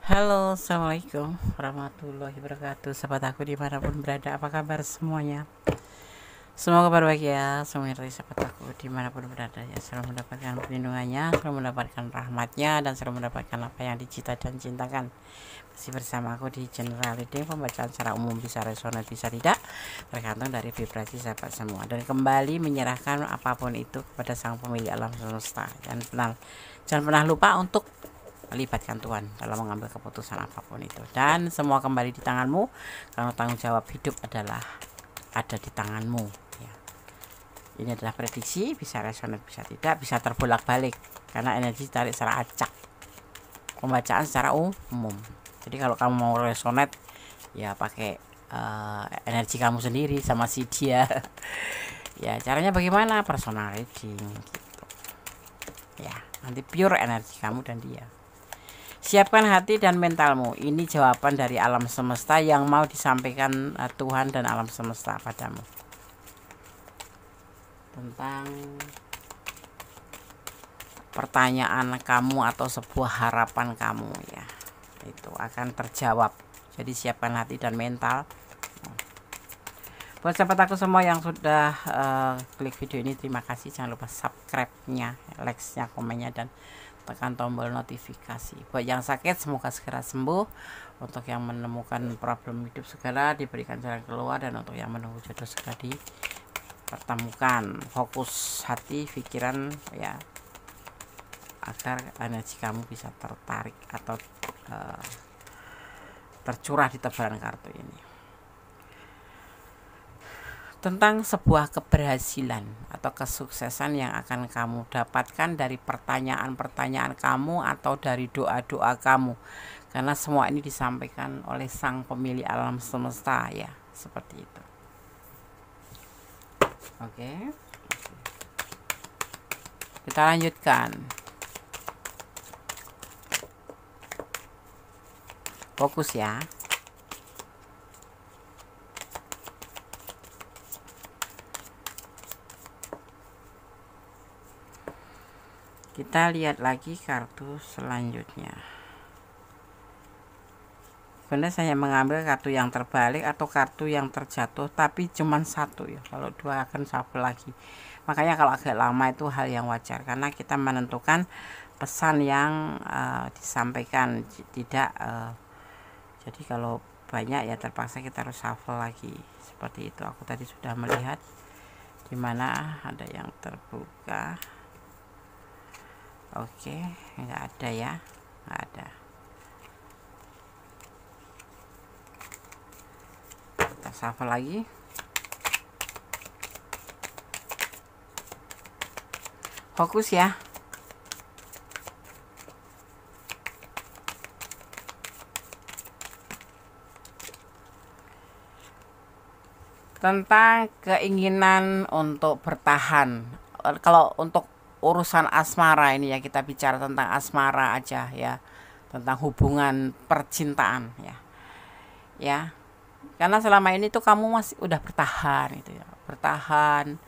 Halo, assalamualaikum warahmatullahi wabarakatuh. Sahabat aku dimanapun berada, apa kabar semuanya? Semoga berbahagia semuanya dari sahabat aku dimanapun berada ya, selalu mendapatkan perlindungannya, selalu mendapatkan rahmatnya, dan selalu mendapatkan apa yang dicita dan cintakan. Masih bersama aku di General Reading, pembacaan secara umum, bisa resonan bisa tidak, tergantung dari vibrasi sahabat semua. Dan kembali menyerahkan apapun itu kepada sang pemilik alam semesta. Jangan pernah lupa untuk melibatkan Tuhan dalam mengambil keputusan apapun itu, dan semua kembali di tanganmu, karena tanggung jawab hidup adalah ada di tanganmu ya. Ini adalah prediksi, bisa resonan bisa tidak, bisa terbolak balik karena energi tarik secara acak, pembacaan secara umum. Jadi kalau kamu mau resonet ya pakai energi kamu sendiri sama si dia. Ya caranya bagaimana? Personal reading gitu ya, nanti pure energi kamu dan dia. Siapkan hati dan mentalmu. Ini jawaban dari alam semesta yang mau disampaikan Tuhan dan alam semesta padamu tentang pertanyaan kamu atau sebuah harapan kamu ya. Itu akan terjawab. Jadi siapkan hati dan mental. Buat sahabat aku semua yang sudah klik video ini, terima kasih. Jangan lupa subscribe-nya, like-nya, komennya, dan tekan tombol notifikasi. Buat yang sakit semoga segera sembuh. Untuk yang menemukan problem hidup segera diberikan jalan keluar, dan untuk yang menunggu jodoh segera dipertemukan. Fokus hati, pikiran ya, agar energi kamu bisa tertarik atau tercurah di tebaran kartu ini. Tentang sebuah keberhasilan atau kesuksesan yang akan kamu dapatkan dari pertanyaan-pertanyaan kamu atau dari doa-doa kamu, karena semua ini disampaikan oleh sang pemilik alam semesta ya, seperti itu. Oke, kita lanjutkan. Fokus ya. Kita lihat lagi kartu selanjutnya. Bunda saya mengambil kartu yang terbalik atau kartu yang terjatuh, tapi cuma satu ya. Kalau dua akan shuffle lagi. Makanya kalau agak lama itu hal yang wajar, karena kita menentukan pesan yang disampaikan, tidak jadi kalau banyak ya terpaksa kita harus shuffle lagi. Seperti itu. Aku tadi sudah melihat dimana ada yang terbuka. Oke, nggak ada ya, nggak ada. Kita shuffle lagi. Fokus ya. Tentang keinginan untuk bertahan. Kalau untuk urusan asmara ini ya, kita bicara tentang asmara aja ya, tentang hubungan percintaan ya. Ya. Karena selama ini tuh kamu masih udah bertahan gitu ya. Bertahan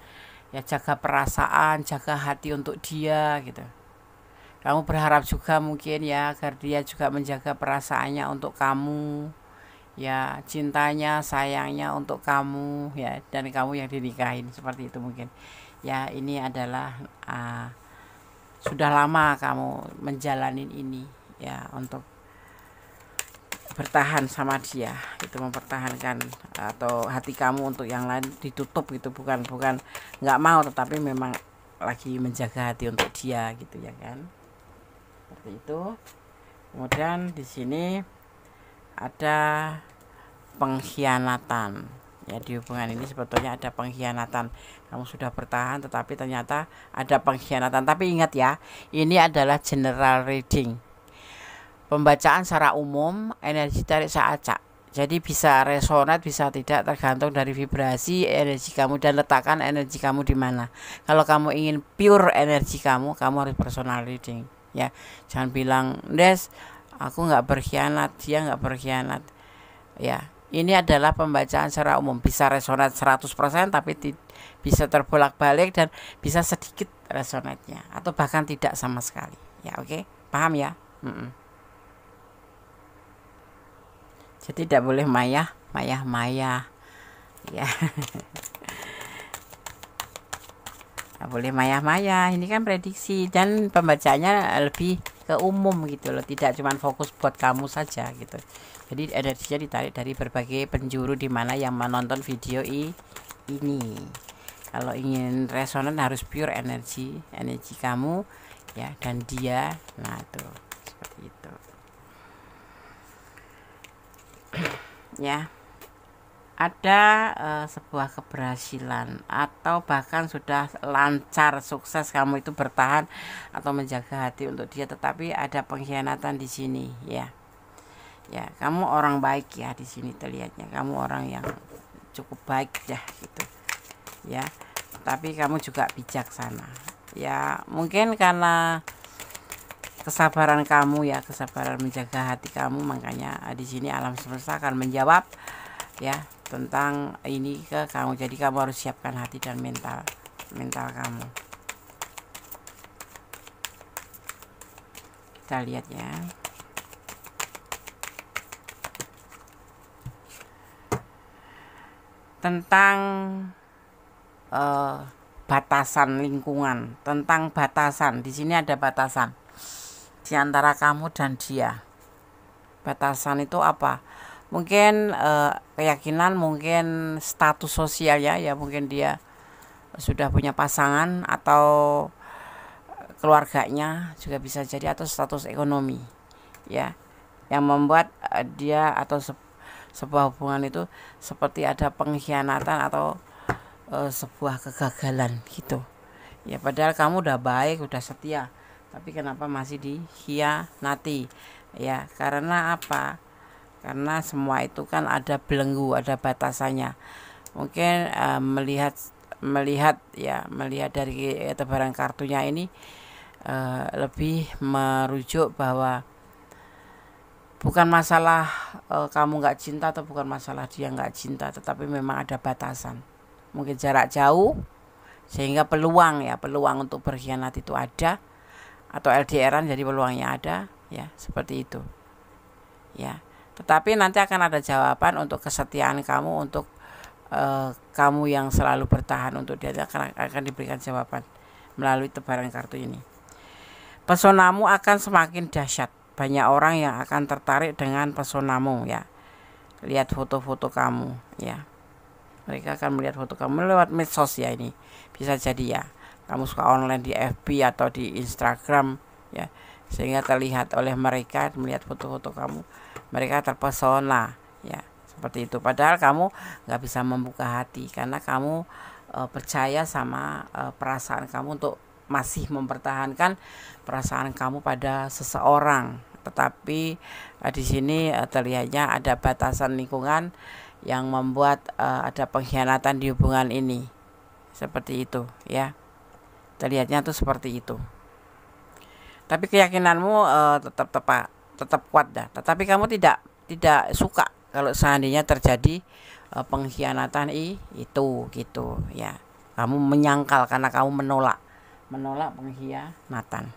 ya, jaga perasaan, jaga hati untuk dia gitu. Kamu berharap juga mungkin ya agar dia juga menjaga perasaannya untuk kamu. Ya, cintanya, sayangnya untuk kamu ya, dan kamu yang dinikahin, seperti itu mungkin. Ya, ini adalah sudah lama kamu menjalanin ini ya, untuk bertahan sama dia, itu mempertahankan atau hati kamu untuk yang lain ditutup gitu, bukan nggak mau, tetapi memang lagi menjaga hati untuk dia gitu ya kan, seperti itu. Kemudian di sini ada pengkhianatan ya, di hubungan ini sebetulnya ada pengkhianatan. Kamu sudah bertahan tetapi ternyata ada pengkhianatan. Tapi ingat ya, ini adalah general reading, pembacaan secara umum, energi tarik seacak. Jadi bisa resonat bisa tidak, tergantung dari vibrasi energi kamu dan letakkan energi kamu di mana. Kalau kamu ingin pure energi kamu harus personal reading ya. Jangan bilang, "Des, aku nggak berkhianat, dia nggak berkhianat." Ya, ini adalah pembacaan secara umum, bisa resonat 100% tapi bisa terbolak-balik dan bisa sedikit resonatnya atau bahkan tidak sama sekali. Ya, oke. Paham ya? Jadi tidak boleh maya ya. Nggak boleh maya ini kan prediksi, dan pembacanya lebih ke umum gitu loh, tidak cuma fokus buat kamu saja gitu. Jadi energinya ditarik dari berbagai penjuru di mana yang menonton video ini. Kalau ingin resonan harus pure energi kamu ya, dan dia. Nah tuh seperti itu ya. Ada sebuah keberhasilan atau bahkan sudah lancar sukses kamu itu bertahan atau menjaga hati untuk dia, tetapi ada pengkhianatan di sini ya. Ya, kamu orang baik ya, di sini terlihatnya kamu orang yang cukup baik ya gitu ya, tapi kamu juga bijaksana ya. Mungkin karena kesabaran kamu ya, kesabaran menjaga hati kamu, makanya di sini alam semesta akan menjawab ya tentang ini ke kamu. Jadi kamu harus siapkan hati dan mental kamu. Kita lihat ya. Tentang batasan lingkungan, tentang batasan. Di sini ada batasan di antara kamu dan dia. Batasan itu apa? Mungkin keyakinan, mungkin status sosialnya ya, mungkin dia sudah punya pasangan atau keluarganya juga bisa jadi, atau status ekonomi ya, yang membuat dia atau sebuah hubungan itu seperti ada pengkhianatan atau sebuah kegagalan gitu ya. Padahal kamu udah baik, udah setia, tapi kenapa masih dikhianati ya? Karena apa? Karena semua itu kan ada belenggu, ada batasannya. Mungkin melihat dari tebaran kartunya ini lebih merujuk bahwa bukan masalah kamu nggak cinta atau bukan masalah dia nggak cinta, tetapi memang ada batasan. Mungkin jarak jauh sehingga peluang untuk berkhianat itu ada, atau LDRan jadi peluangnya ada ya, seperti itu ya. Tetapi nanti akan ada jawaban untuk kesetiaan kamu, untuk kamu yang selalu bertahan untuk dia, akan diberikan jawaban melalui tebaran kartu ini. Pesonamu akan semakin dahsyat. Banyak orang yang akan tertarik dengan pesonamu ya. Lihat foto-foto kamu ya. Mereka akan melihat foto kamu lewat medsos ya, ini bisa jadi ya. Kamu suka online di FB atau di Instagram ya, sehingga terlihat oleh mereka, melihat foto-foto kamu, mereka terpesona ya, seperti itu. Padahal kamu nggak bisa membuka hati karena kamu percaya sama perasaan kamu untuk masih mempertahankan perasaan kamu pada seseorang. Tetapi di sini terlihatnya ada batasan lingkungan yang membuat ada pengkhianatan di hubungan ini, seperti itu ya. Terlihatnya tuh seperti itu. Tapi keyakinanmu tetap kuat dah. Tetapi kamu tidak suka kalau seandainya terjadi pengkhianatan itu gitu ya. Kamu menyangkal karena kamu menolak pengkhianatan.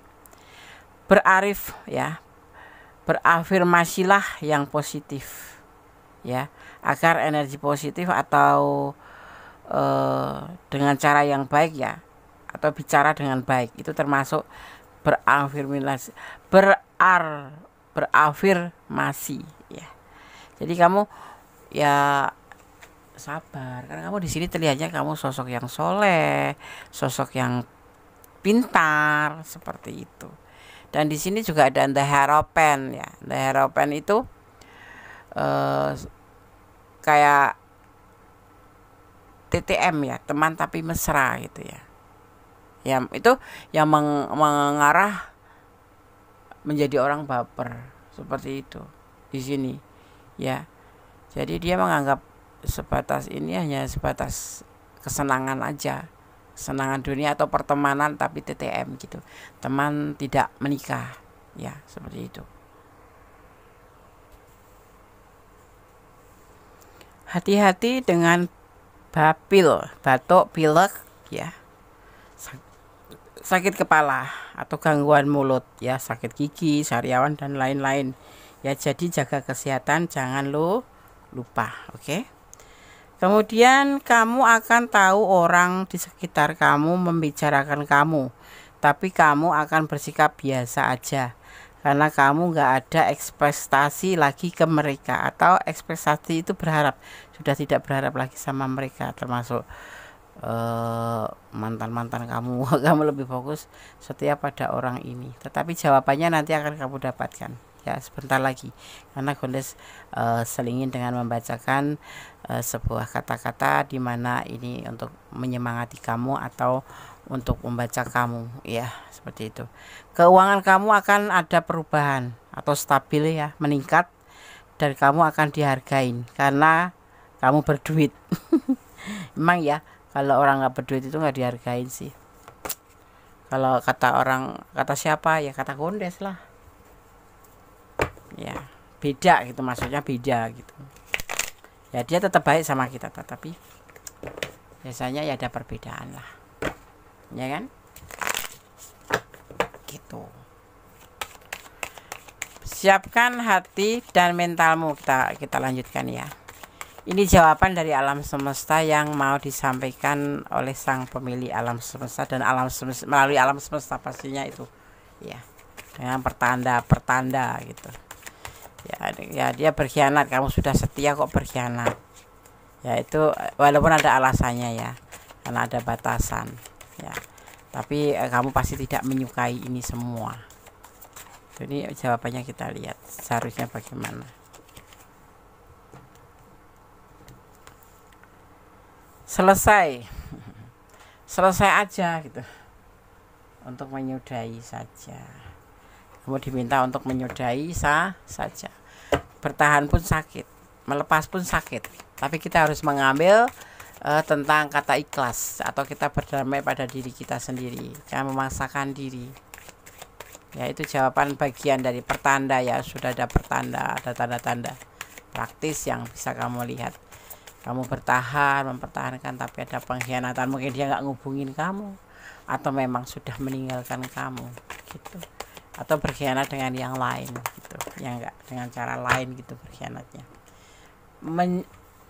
Berafirmasilah yang positif ya, agar energi positif atau dengan cara yang baik ya, atau bicara dengan baik, itu termasuk berafirmasi ya. Jadi kamu ya sabar, karena kamu di sini terlihatnya kamu sosok yang soleh, sosok yang pintar, seperti itu. Dan di sini juga ada The Hierophant ya. The Hierophant itu kayak TTM ya, teman tapi mesra gitu ya. Ya itu yang mengarah menjadi orang baper, seperti itu di sini ya. Jadi dia menganggap sebatas ini hanya sebatas kesenangan aja, kesenangan dunia atau pertemanan, tapi TTM gitu, teman tidak menikah ya, seperti itu. Hati-hati dengan batuk, pilek ya, sakit kepala atau gangguan mulut ya, sakit gigi, sariawan dan lain-lain Ya, jadi jaga kesehatan, jangan lupa, oke? Kemudian kamu akan tahu orang di sekitar kamu membicarakan kamu, tapi kamu akan bersikap biasa aja karena kamu nggak ada ekspektasi lagi ke mereka, atau ekspektasi itu berharap, sudah tidak berharap lagi sama mereka, termasuk mantan-mantan kamu. Kamu lebih fokus setia pada orang ini, tetapi jawabannya nanti akan kamu dapatkan ya sebentar lagi, karena Goddess selingin dengan membacakan sebuah kata-kata di mana ini untuk menyemangati kamu atau untuk membaca kamu ya, seperti itu. Keuangan kamu akan ada perubahan atau stabil ya, meningkat, dan kamu akan dihargain karena kamu berduit. Emang ya, kalau orang nggak berduit itu nggak dihargain sih. Kalau kata orang, kata siapa ya, kata Goddess lah ya, beda gitu, maksudnya beda gitu ya. Dia tetap baik sama kita, tetapi biasanya ya ada perbedaan lah ya kan, gitu. Siapkan hati dan mentalmu. Kita lanjutkan ya. Ini jawaban dari alam semesta yang mau disampaikan oleh sang pemilik alam semesta, dan alam semesta melalui alam semesta pastinya itu ya, dengan pertanda gitu ya. Dia berkhianat, kamu sudah setia kok berkhianat ya, itu walaupun ada alasannya ya, karena ada batasan ya, tapi kamu pasti tidak menyukai ini semua. Jadi jawabannya kita lihat seharusnya bagaimana. Selesai aja gitu, untuk menyudahi saja. Kamu diminta untuk menyudahi saja. Bertahan pun sakit, melepas pun sakit, tapi kita harus mengambil tentang kata ikhlas, atau kita berdamai pada diri kita sendiri, jangan memaksakan diri ya. Itu jawaban bagian dari pertanda ya, sudah ada pertanda, ada tanda-tanda praktis yang bisa kamu lihat. Kamu mempertahankan, tapi ada pengkhianatan, mungkin dia nggak ngubungin kamu, atau memang sudah meninggalkan kamu gitu, atau berkhianat dengan yang lain gitu ya, enggak dengan cara lain gitu berkhianatnya.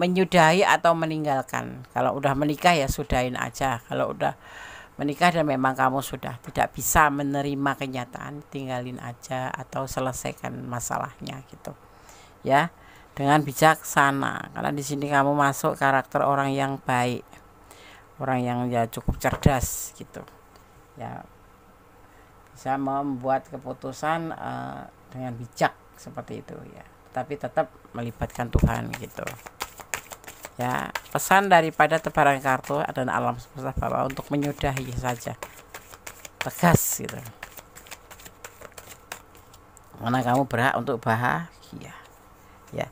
Menyudahi atau meninggalkan, kalau udah menikah ya sudahin aja. Kalau udah menikah dan memang kamu sudah tidak bisa menerima kenyataan, tinggalin aja atau selesaikan masalahnya gitu ya, dengan bijaksana. Karena di sini kamu masuk karakter orang yang baik, orang yang ya cukup cerdas gitu ya, bisa membuat keputusan dengan bijak seperti itu ya, tapi tetap melibatkan Tuhan gitu ya. Pesan daripada tebaran kartu dan alam semesta bahwa untuk menyudahi saja, tegas gitu, karena kamu berhak untuk bahagia ya.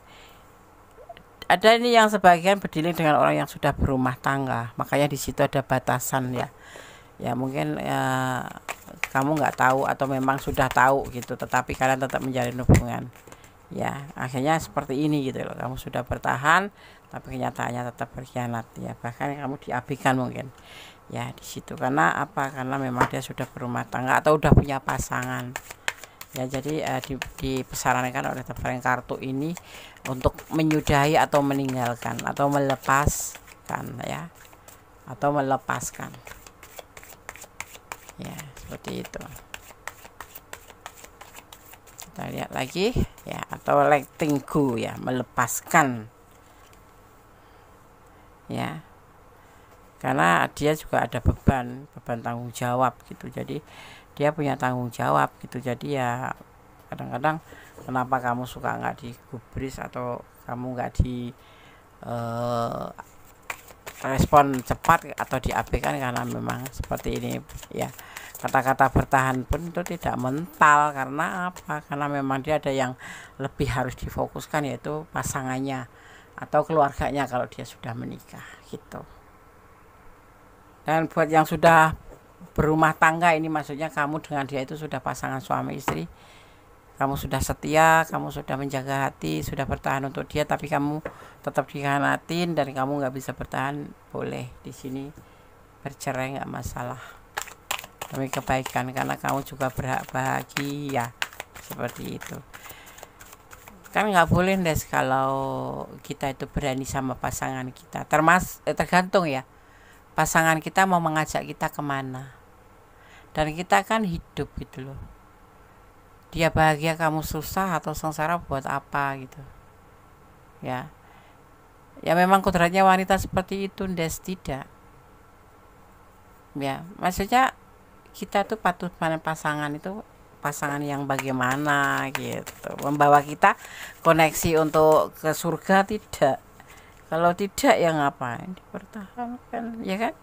Ada ini yang sebagian berdiling dengan orang yang sudah berumah tangga, makanya di situ ada batasan ya. Ya mungkin kamu nggak tahu atau memang sudah tahu gitu, tetapi kalian tetap menjalin hubungan ya. Akhirnya seperti ini gitu loh, kamu sudah bertahan tapi kenyataannya tetap berkhianat ya, bahkan kamu diabaikan mungkin ya di situ. Karena apa? Karena memang dia sudah berumah tangga atau udah punya pasangan ya. Jadi dipesarankan oleh tebaran kartu ini untuk menyudahi atau meninggalkan atau melepaskan ya, atau melepaskan ya, seperti itu. Kita lihat lagi ya, atau letting go ya, melepaskan ya, karena dia juga ada beban tanggung jawab gitu. Jadi dia punya tanggung jawab gitu. Jadi ya kadang-kadang kenapa kamu suka nggak digubris atau kamu nggak di respon cepat atau diabaikan, karena memang seperti ini ya. Kata-kata bertahan pun itu tidak mental. Karena apa? Karena memang dia ada yang lebih harus difokuskan, yaitu pasangannya atau keluarganya kalau dia sudah menikah gitu. Dan buat yang sudah berumah tangga ini, maksudnya kamu dengan dia itu sudah pasangan suami istri, kamu sudah setia, kamu sudah menjaga hati, sudah bertahan untuk dia, tapi kamu tetap dikhianatin dan kamu nggak bisa bertahan, boleh di sini bercerai, nggak masalah, demi kebaikan, karena kamu juga berhak bahagia seperti itu. Kan nggak boleh Des kalau kita itu berani sama pasangan kita, tergantung ya pasangan kita mau mengajak kita kemana. Dan kita kan hidup gitu loh, dia bahagia kamu susah atau sengsara buat apa gitu ya. Ya memang kodratnya wanita seperti itu Des, tidak ya, maksudnya kita tuh patut pada pasangan itu, pasangan yang bagaimana gitu, membawa kita koneksi untuk ke surga, tidak. Kalau tidak ya ngapain dipertahankan, ya kan?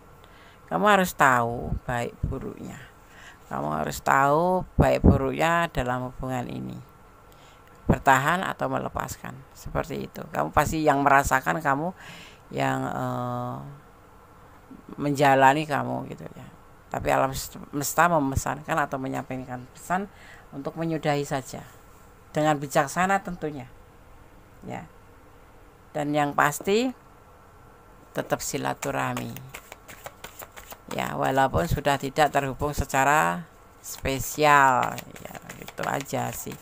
Kamu harus tahu baik buruknya, kamu harus tahu baik buruknya dalam hubungan ini, bertahan atau melepaskan, seperti itu. Kamu pasti yang merasakan, kamu yang menjalani kamu gitu ya. Tapi alam semesta memesankan atau menyampaikan pesan untuk menyudahi saja dengan bijaksana tentunya ya. Dan yang pasti tetap silaturahmi ya, walaupun sudah tidak terhubung secara spesial ya, gitu aja sih,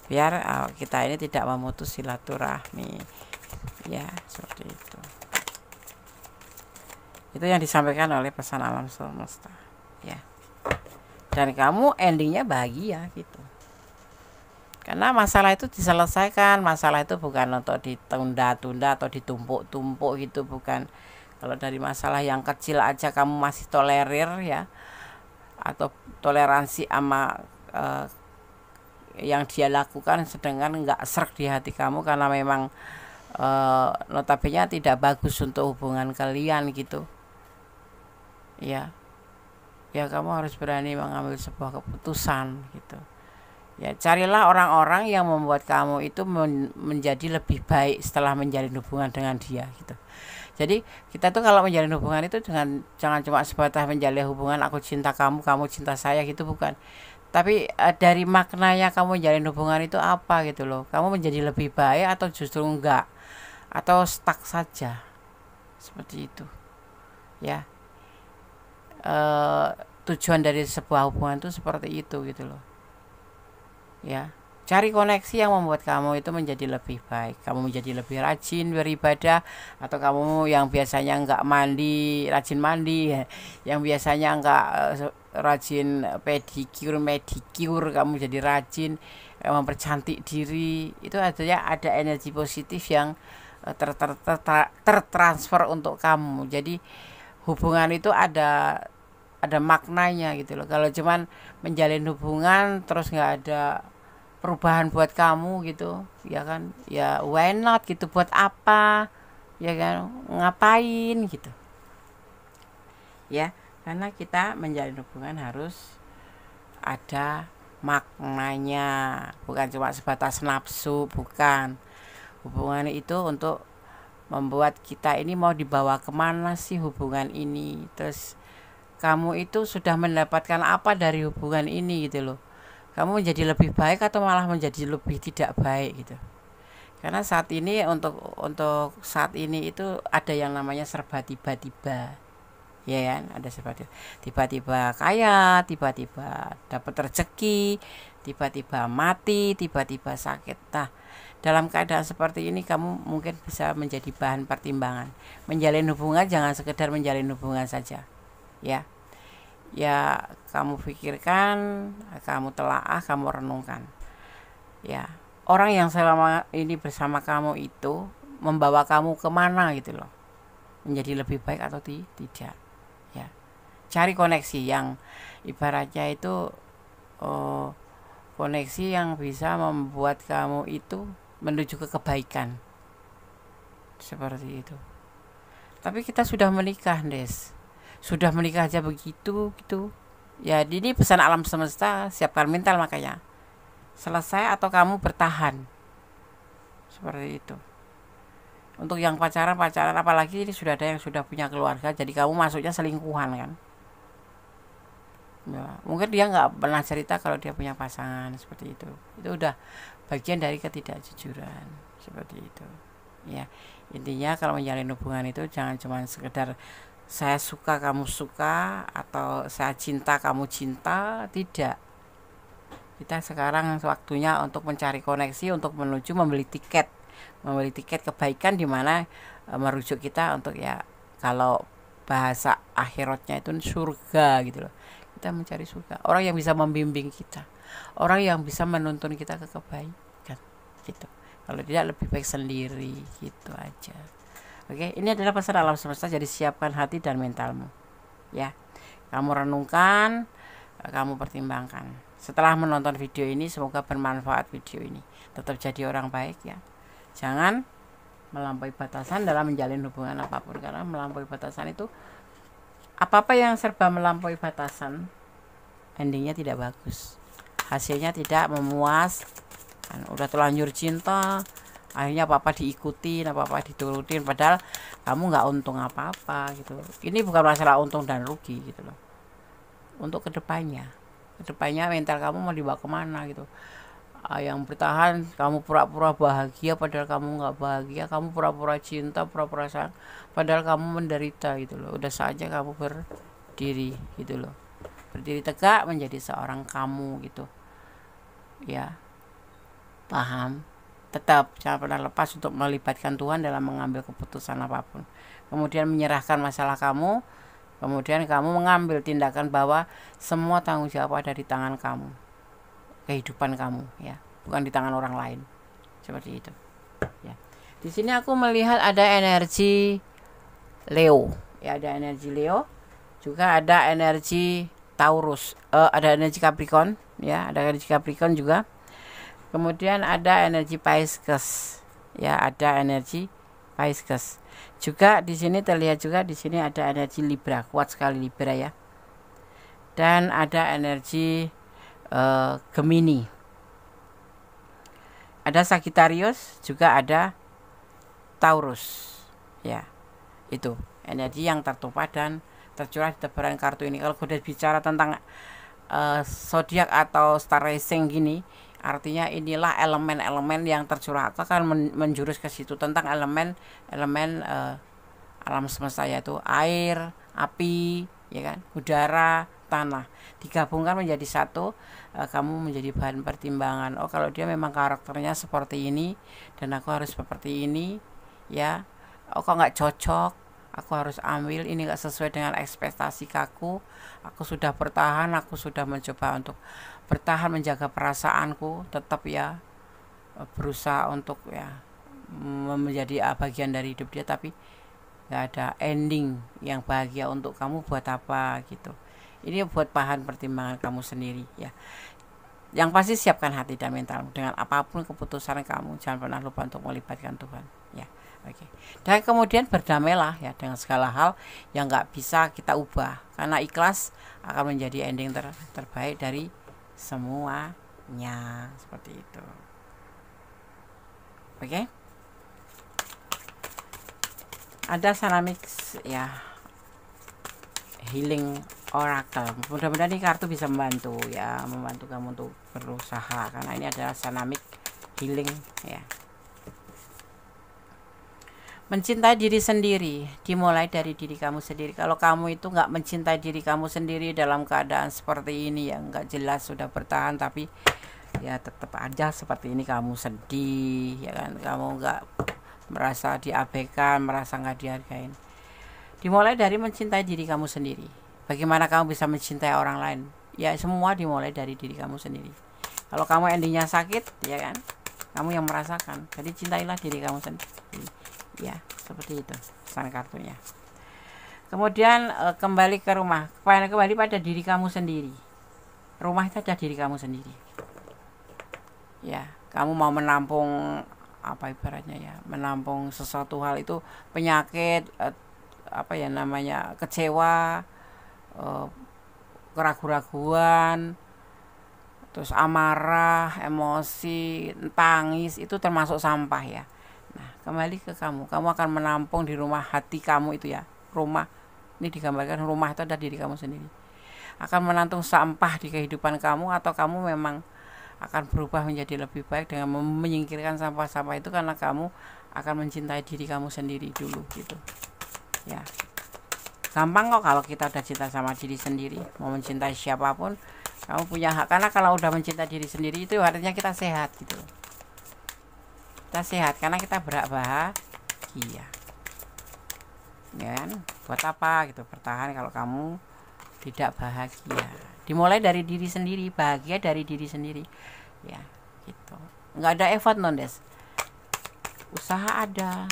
biar kita ini tidak memutus silaturahmi ya, seperti itu. Itu yang disampaikan oleh pesan alam semesta ya. Dan kamu endingnya bahagia gitu, karena masalah itu diselesaikan. Masalah itu bukan untuk ditunda-tunda atau ditumpuk-tumpuk gitu, bukan. Kalau dari masalah yang kecil aja kamu masih tolerir ya, atau toleransi sama yang dia lakukan, sedangkan nggak srek di hati kamu karena memang notabene tidak bagus untuk hubungan kalian gitu ya. Ya kamu harus berani mengambil sebuah keputusan gitu ya. Carilah orang-orang yang membuat kamu itu menjadi lebih baik setelah menjalin hubungan dengan dia gitu. Jadi kita tuh kalau menjalin hubungan itu jangan cuma sebatas menjalin hubungan aku cinta kamu, kamu cinta saya gitu, bukan. Tapi dari maknanya kamu menjalin hubungan itu apa gitu loh. Kamu menjadi lebih baik atau justru enggak, atau stuck saja, seperti itu ya. Tujuan dari sebuah hubungan itu seperti itu gitu loh ya. Cari koneksi yang membuat kamu itu menjadi lebih baik, kamu menjadi lebih rajin beribadah, atau kamu yang biasanya enggak mandi, rajin mandi ya. Yang biasanya enggak rajin medicure, kamu jadi rajin mempercantik diri. Itu artinya ada energi positif yang tertransfer untuk kamu. Jadi hubungan itu ada maknanya gitu loh. Kalau cuman menjalin hubungan terus nggak ada perubahan buat kamu gitu ya kan, ya why not gitu, buat apa ya kan, ngapain gitu ya. Karena kita menjalin hubungan harus ada maknanya, bukan cuma sebatas nafsu, bukan. Hubungan itu untuk membuat kita ini mau dibawa kemana sih hubungan ini, terus kamu itu sudah mendapatkan apa dari hubungan ini gitu loh. Kamu menjadi lebih baik atau malah menjadi lebih tidak baik gitu. Karena saat ini untuk saat ini itu ada yang namanya serba tiba-tiba ya kan, ada serba tiba-tiba kaya, tiba-tiba dapat rezeki, tiba-tiba mati, tiba-tiba sakit. Nah, dalam keadaan seperti ini kamu mungkin bisa menjadi bahan pertimbangan. Menjalin hubungan jangan sekedar menjalin hubungan saja ya. Ya kamu pikirkan, kamu telaah, kamu renungkan ya, orang yang selama ini bersama kamu itu membawa kamu kemana gitu loh, menjadi lebih baik atau tidak ya. Cari koneksi yang ibaratnya itu koneksi yang bisa membuat kamu itu menuju ke kebaikan, seperti itu. Tapi kita sudah menikah Des, sudah menikah aja begitu gitu ya. Ini pesan alam semesta, siapkan mental makanya. Selesai atau kamu bertahan, seperti itu. Untuk yang pacaran apalagi ini sudah ada yang sudah punya keluarga, jadi kamu masuknya selingkuhan kan ya. Mungkin dia nggak pernah cerita kalau dia punya pasangan, seperti itu udah bagian dari ketidakjujuran, seperti itu ya. Intinya kalau menjalin hubungan itu jangan cuma sekedar saya suka kamu suka atau saya cinta kamu cinta, tidak. Kita sekarang waktunya untuk mencari koneksi, untuk menuju membeli tiket kebaikan, dimana merujuk kita untuk ya, kalau bahasa akhiratnya itu surga gitu loh. Kita mencari surga, orang yang bisa membimbing kita, orang yang bisa menuntun kita ke kebaikan gitu. Kalau tidak lebih baik sendiri gitu aja. Oke, ini adalah pesan alam semesta, jadi siapkan hati dan mentalmu ya. Kamu renungkan, kamu pertimbangkan. Setelah menonton video ini, semoga bermanfaat video ini. Tetap jadi orang baik ya. Jangan melampaui batasan dalam menjalin hubungan apapun, karena melampaui batasan itu, apa-apa yang serba melampaui batasan, endingnya tidak bagus, hasilnya tidak memuaskan. Udah terlanjur cinta, akhirnya apa-apa diikutin, apa-apa diturutin, padahal kamu nggak untung apa-apa gitu. Ini bukan masalah untung dan rugi gitu loh. Untuk kedepannya mental kamu mau dibawa kemana gitu. Yang bertahan, kamu pura-pura bahagia padahal kamu nggak bahagia, kamu pura-pura cinta, pura-pura sayang padahal kamu menderita gitu loh. Udah saja kamu berdiri gitu loh, berdiri tegak menjadi seorang kamu gitu ya. Paham? Tetap jangan pernah lepas untuk melibatkan Tuhan dalam mengambil keputusan apapun, kemudian menyerahkan masalah kamu, kemudian kamu mengambil tindakan bahwa semua tanggung jawab ada di tangan kamu, kehidupan kamu ya, bukan di tangan orang lain, seperti itu ya. Di sini aku melihat ada energi Leo ya, ada energi Leo, juga ada energi Taurus, ada energi Capricorn ya, ada energi Capricorn juga. Kemudian ada energi Pisces ya, ada energi Pisces juga. Di sini terlihat juga, di sini ada energi Libra, kuat sekali Libra ya. Dan ada energi Gemini, ada Sagittarius, juga ada Taurus ya. Itu energi yang tertumpah dan tercurah di tebaran kartu ini. Kalau udah bicara tentang zodiak atau star rising gini, artinya inilah elemen-elemen yang tercurah, akan menjurus ke situ tentang elemen alam semesta, yaitu air, api, ya kan, udara, tanah, digabungkan menjadi satu. Kamu menjadi bahan pertimbangan. Oh, kalau dia memang karakternya seperti ini dan aku harus seperti ini ya. Oh, kok nggak cocok, aku harus ambil ini, nggak sesuai dengan ekspektasi aku sudah bertahan, aku sudah mencoba untuk bertahan, menjaga perasaanku, tetap ya berusaha untuk ya menjadi bagian dari hidup dia, tapi nggak ada ending yang bahagia untuk kamu. Buat apa gitu? Ini buat bahan pertimbangan kamu sendiri ya. Yang pasti siapkan hati dan mentalmu dengan apapun keputusan kamu. Jangan pernah lupa untuk melibatkan Tuhan ya. Oke. Dan kemudian berdamailah ya dengan segala hal yang nggak bisa kita ubah, karena ikhlas akan menjadi ending terbaik dari semuanya, seperti itu. Oke. Ada Sanamix ya, healing oracle. Mudah-mudahan ini kartu bisa membantu ya, membantu kamu untuk berusaha, karena ini adalah Sanamix healing ya. Mencintai diri sendiri dimulai dari diri kamu sendiri. Kalau kamu itu nggak mencintai diri kamu sendiri dalam keadaan seperti ini ya, nggak jelas, sudah bertahan tapi ya tetap aja seperti ini, kamu sedih ya kan, kamu nggak merasa diabaikan, merasa nggak dihargain. Dimulai dari mencintai diri kamu sendiri. Bagaimana kamu bisa mencintai orang lain? Ya semua dimulai dari diri kamu sendiri. Kalau kamu endingnya sakit ya kan, kamu yang merasakan. Jadi cintailah diri kamu sendiri ya, seperti itu pesan kartunya. Kemudian kembali ke rumah, kembali pada diri kamu sendiri. Rumah itu ada diri kamu sendiri ya. Kamu mau menampung apa ibaratnya ya, menampung sesuatu hal itu, penyakit, apa ya namanya, kecewa, keraguan-raguan, terus amarah, emosi, tangis, itu termasuk sampah ya. Nah, kembali ke kamu akan menampung di rumah hati kamu itu ya. Rumah ini digambarkan, rumah itu ada diri kamu sendiri. Akan menampung sampah di kehidupan kamu, atau kamu memang akan berubah menjadi lebih baik dengan menyingkirkan sampah-sampah itu, karena kamu akan mencintai diri kamu sendiri dulu gitu ya. Gampang kok kalau kita udah cinta sama diri sendiri, mau mencintai siapapun Kamu punya hak, karena kalau udah mencintai diri sendiri itu artinya kita sehat gitu. Kita sehat karena kita berhak bahagia. Ya kan? Buat apa gitu bertahan kalau kamu tidak bahagia? Dimulai dari diri sendiri, bahagia dari diri sendiri. Ya, gitu. Nggak ada effort nondes. Usaha ada.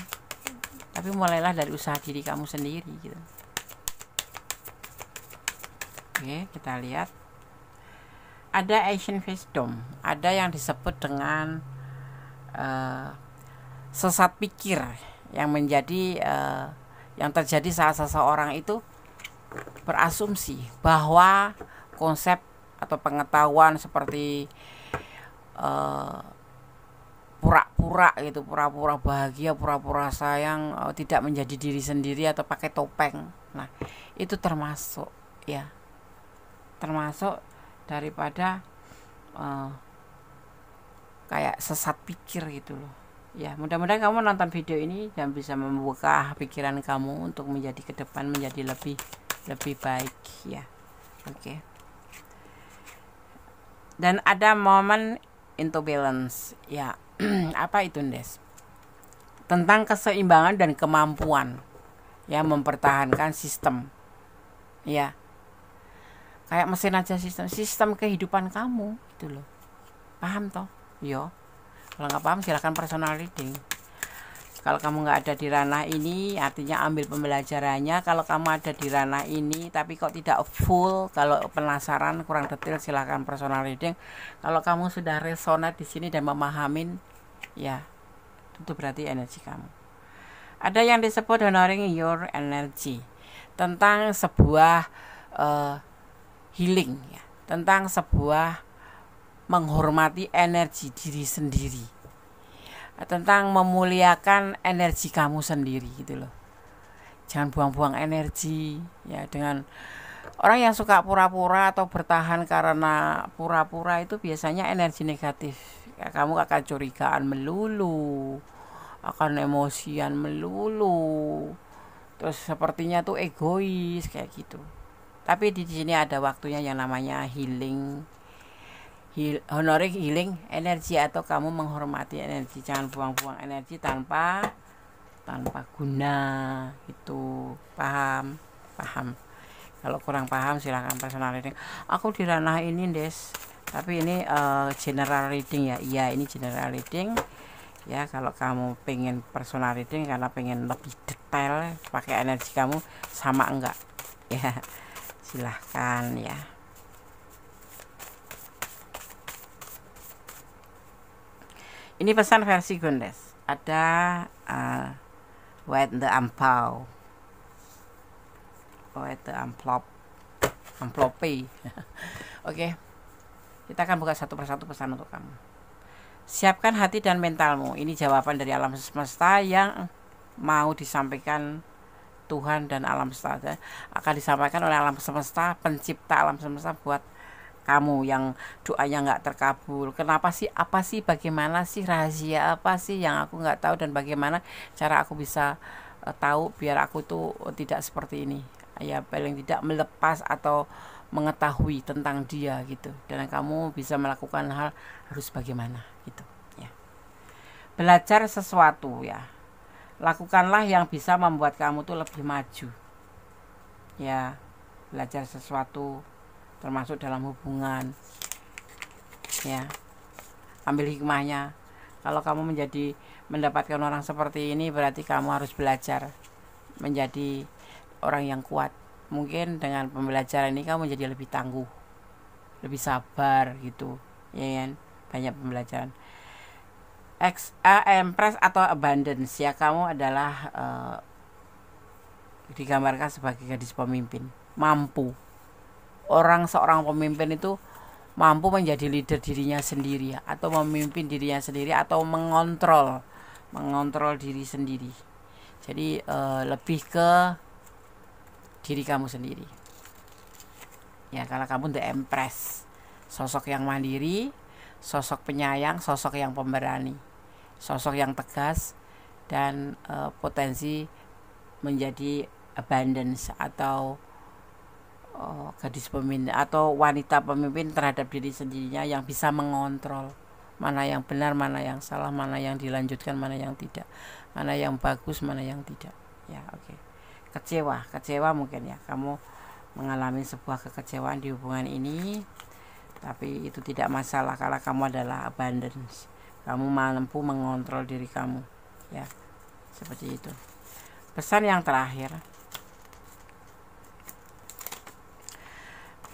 Tapi mulailah dari usaha diri kamu sendiri gitu. Oke, kita lihat. Ada ancient wisdom, ada yang disebut dengan sesat pikir yang menjadi yang terjadi saat seseorang itu berasumsi bahwa konsep atau pengetahuan seperti pura-pura gitu, pura-pura bahagia, pura-pura sayang, tidak menjadi diri sendiri atau pakai topeng. Nah, itu termasuk ya, termasuk daripada kayak sesat pikir gitu loh. Ya, mudah-mudahan kamu nonton video ini dan bisa membuka pikiran kamu untuk menjadi ke depan menjadi lebih baik ya. Oke. Dan ada momen into balance ya. Apa itu, Des? Tentang keseimbangan dan kemampuan ya mempertahankan sistem. Ya. Kayak mesin aja, sistem kehidupan kamu gitu loh. Paham toh? Yo. Kalau nggak paham silahkan personal reading. Kalau kamu nggak ada di ranah ini, artinya ambil pembelajarannya. Kalau kamu ada di ranah ini tapi kok tidak full, kalau penasaran kurang detail silahkan personal reading. Kalau kamu sudah resonate di sini dan memahamin, ya itu berarti energi kamu. Ada yang disebut honoring your energy, tentang sebuah healing ya, tentang sebuah menghormati energi diri sendiri, tentang memuliakan energi kamu sendiri gitu loh. Jangan buang-buang energi ya dengan orang yang suka pura-pura atau bertahan karena pura-pura, itu biasanya energi negatif ya. Kamu akan curigaan melulu, akan emosian melulu, terus sepertinya tuh egois kayak gitu. Tapi di sini ada waktunya yang namanya healing, honoring healing energi, atau kamu menghormati energi. Jangan buang-buang energi tanpa guna itu. Paham? Kalau kurang paham silahkan personal reading. Aku di ranah ini, Des, tapi ini general reading ya. Iya, ini general reading ya. Kalau kamu pengen personal reading karena pengen lebih detail pakai energi kamu sama enggak ya, silahkan ya. Ini pesan versi Gondes. Ada wet the ampau, wet the amplope. Oke, kita akan buka satu persatu pesan untuk kamu. Siapkan hati dan mentalmu. Ini jawaban dari alam semesta yang mau disampaikan Tuhan dan alam semesta, akan disampaikan oleh alam semesta, pencipta alam semesta buat kamu yang doanya nggak terkabul. Kenapa sih? Apa sih? Bagaimana sih? Rahasia apa sih yang aku nggak tahu, dan bagaimana cara aku bisa tahu biar aku tuh tidak seperti ini ya, paling tidak melepas atau mengetahui tentang dia gitu, dan kamu bisa melakukan hal harus bagaimana gitu ya. Belajar sesuatu ya, lakukanlah yang bisa membuat kamu tuh lebih maju ya. Belajar sesuatu termasuk dalam hubungan ya, ambil hikmahnya. Kalau kamu mendapatkan orang seperti ini, berarti kamu harus belajar menjadi orang yang kuat. Mungkin dengan pembelajaran ini kamu menjadi lebih tangguh, lebih sabar gitu ya kan. Banyak pembelajaran. Empress atau abundance ya, kamu adalah digambarkan sebagai gadis pemimpin, mampu. Seorang pemimpin itu mampu menjadi leader dirinya sendiri ya, atau memimpin dirinya sendiri, atau mengontrol diri sendiri. Jadi lebih ke diri kamu sendiri ya. Kalau kamu the empress, sosok yang mandiri, sosok penyayang, sosok yang pemberani, sosok yang tegas, dan potensi menjadi abundance atau gadis pemimpin atau wanita pemimpin terhadap diri sendirinya yang bisa mengontrol mana yang benar, mana yang salah, mana yang dilanjutkan, mana yang tidak, mana yang bagus, mana yang tidak. Ya, oke. Kecewa mungkin ya. Kamu mengalami sebuah kekecewaan di hubungan ini, tapi itu tidak masalah karena kamu adalah abundance. Kamu mampu mengontrol diri kamu. Ya, seperti itu. Pesan yang terakhir.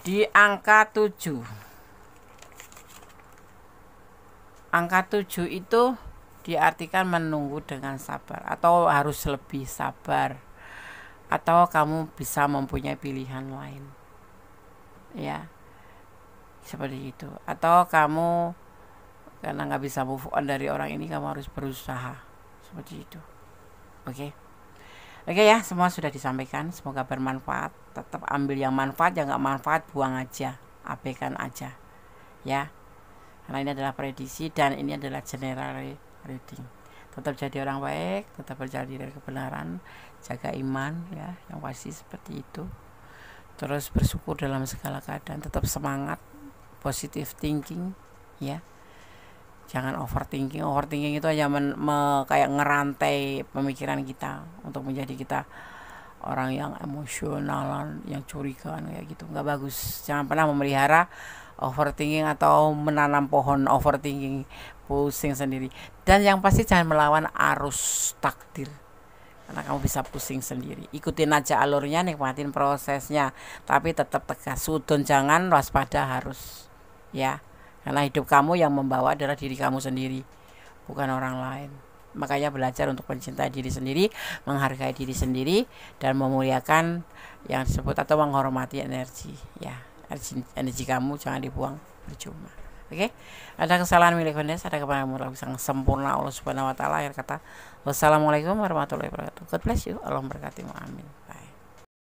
Di angka 7. Angka 7 itu diartikan menunggu dengan sabar atau harus lebih sabar, atau kamu bisa mempunyai pilihan lain, ya seperti itu. Atau kamu karena nggak bisa move on dari orang ini, kamu harus berusaha seperti itu. Oke ya, semua sudah disampaikan, semoga bermanfaat. Tetap ambil yang manfaat, yang nggak manfaat buang aja, abaikan aja ya, karena ini adalah prediksi dan ini adalah general reading. Tetap jadi orang baik, tetap berjalan dari kebenaran, jaga iman ya, yang pasti seperti itu. Terus bersyukur dalam segala keadaan, tetap semangat, positive thinking ya. Jangan overthinking. Overthinking itu hanya kayak ngerantai pemikiran kita untuk menjadi kita orang yang emosionalan, yang curigaan kayak gitu, nggak bagus. Jangan pernah memelihara overthinking atau menanam pohon overthinking, pusing sendiri. Dan yang pasti jangan melawan arus takdir, karena kamu bisa pusing sendiri. Ikutin aja alurnya, nikmatin prosesnya, tapi tetap tegas. Sudon jangan, waspada harus ya, karena hidup kamu yang membawa adalah diri kamu sendiri, bukan orang lain. Makanya belajar untuk mencintai diri sendiri, menghargai diri sendiri, dan memuliakan yang disebut atau menghormati energi ya. Energi kamu jangan dibuang percuma. Oke? Ada kesalahan milik Honda, ada kepadamu yang sempurna Allah Subhanahu wa taala. Akhir kata, wassalamualaikum warahmatullahi wabarakatuh. God bless you. Allah memberkatimu. Amin.